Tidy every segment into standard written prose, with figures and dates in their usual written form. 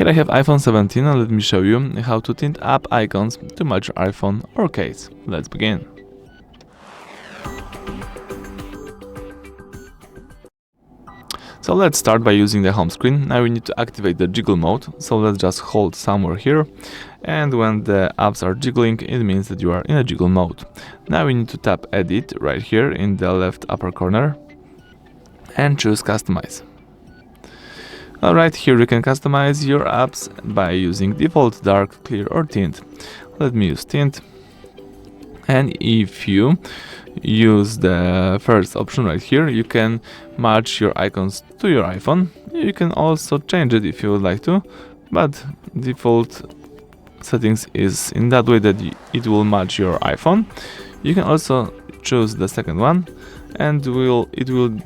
Here I have iPhone 17 and let me show you how to tint app icons to match your iPhone or case. Let's begin. So let's start by using the home screen. Now we need to activate the jiggle mode, so let's just hold somewhere here, and when the apps are jiggling, it means that you are in a jiggle mode. Now we need to tap edit right here in the left upper corner and choose customize. Alright, here you can customize your apps by using default, dark, clear or tint. Let me use tint. And if you use the first option right here, you can match your icons to your iPhone. You can also change it if you would like to, but default settings is in that way that it will match your iPhone. You can also choose the second one and it will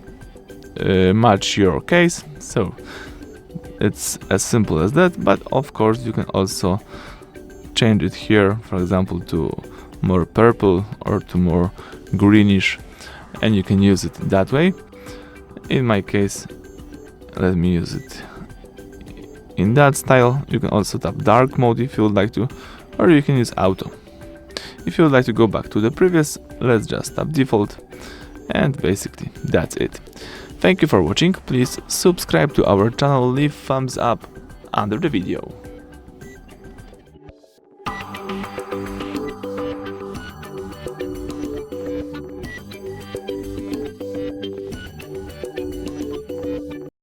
match your case. So it's as simple as that, but of course you can also change it here, for example, to more purple or to more greenish, and you can use it that way. In my case, let me use it in that style. You can also tap dark mode if you would like to, or you can use auto. If you would like to go back to the previous, let's just tap default, and basically that's it. Thank you for watching. Please subscribe to our channel, leave thumbs up under the video.